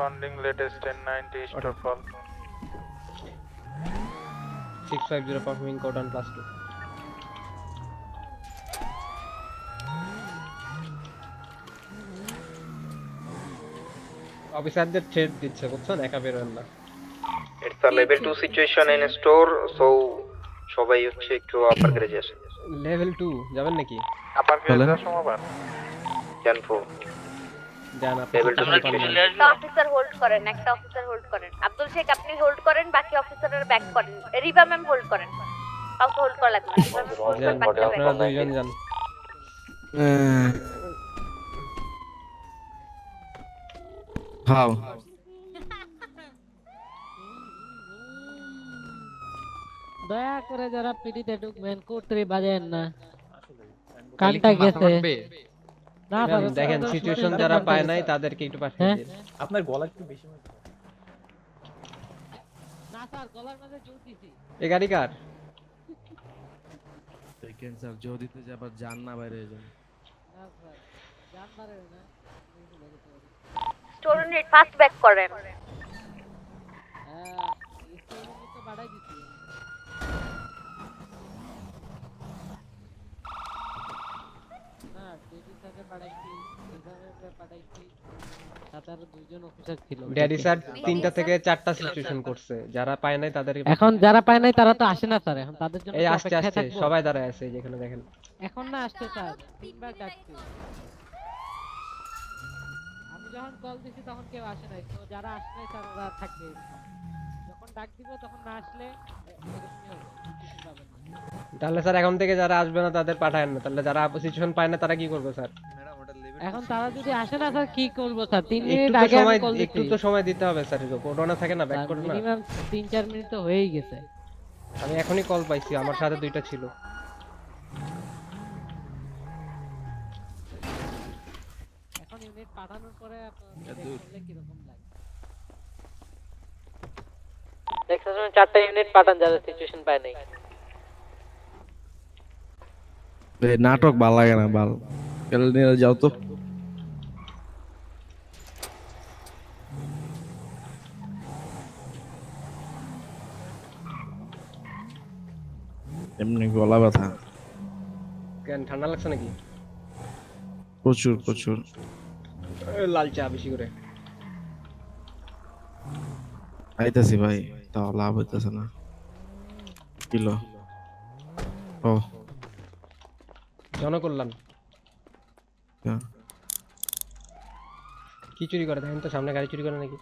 Responding latest 1090 store call. 650 performing code on +2. অফিসারদের threat দিচ্ছে বুঝছেন, একা বেরোন না। It's a level 2 situation in a store, so সবাই হচ্ছে একটু আপার গ্যারেজে আসে। লেভেল 2 যাবেন নাকি? আপার গ্যারেজে সময় জানফো যান আপনি। Level two একটা অফিসার হোল্ড করেন, একটা অফিসার হোল্ড করেন। আব্দুল শেখ আপনি হোল্ড করেন, বাকি অফিসাররা ব্যাক করেন। রিবা ম্যাম হোল্ড করেন, কাউকে হোল্ড করা লাগবে না। রিবা ম্যাম হোল্ড করেন, বাকিরা back আপনারা করেন। দুইজন যান। হাও দয়া করে যারা পিডিতে ঢুকবেন কোটরি বাজেন না, কানটা গেছে না ম্যাম, দেখেন সিচুয়েশন যারা পায় নাই তাদেরকে একটু পাঠিয়ে দিন। আপনার গলা একটু বেশি না স্যার গলার মধ্যে জোর দিছি। এই গাড়ি কার? দেখেন স্যার যদি তো আবার জান না বাইরে যান। না স্যার জান পারে না। স্টোর ইউনিট ফাস্ট ব্যাক করেন। হ্যাঁ স্টোরি তো বাড়াই দিছি। না ডেডি স্যারকে পাঠাইছি, এভাবে পাঠাইছি। সাতার দুইজন অফিসার ছিল। ড্যাডি স্যার 3টা থেকে 4টা সিচুয়েশন করছে, যারা পায় নাই তাদেরকে। এখন যারা পায় নাই তারা তো আসে না স্যার, এখন তাদের জন্য এই তো আসছে অপেক্ষায় আসছে থাকবো। সবাই দাঁড়ায় আছে, এই যেখানে দেখেন। এখন না আসছে স্যার, তিনবার ডাকছি। আমি যখন কল দিছি তখন কেউ আসে নাই, তো যারা আসে নাই স্যার ওরা থাকবে। যখন ডাক দিব তখন না আসলে এরকমই হবে, কিছু পাবেন না। তাহলে স্যার এখন থেকে যারা আসবে না তাদের পাঠায়েন না, তাহলে যারা সিচুয়েশন পায় না তারা কি করবে স্যার? এখন তারা যদি আসে না স্যার কি করব স্যার? 3 একটু মিনিট তো আগে আমি সময় কল একটু দিছি। তো সময় দিতে হবে স্যার, করোনা থাকে না, ব্যাক করে না। মিনিমাম 3-4 মিনিট তো হয়েই গেছে। আমি এখনই কল পাইছি, আমার সাথে 2টা ছিল। এখন ইউনিট পাঠানোর পরে আপনাদের দেখলে কি রকম লাগে? দেখছেন 4টা ইউনিট পাঠান যারা সিচুয়েশন পায় নাই। এই নাটক ভালো লাগে না, ভালো গেল নিয়ে যাও তো। এমনি গলা ব্যথা কেন ঠান্ডা লাগছে নাকি? প্রচুর প্রচুর। লাল চা বেশি করে। আইতাছি ভাই, তাও লাভ হইতেছে না। কিলো ও জনকল্যাণ হ্যাঁ। কি চুরি করে দেখেন তো, সামনে গাড়ি চুরি করে নাকি?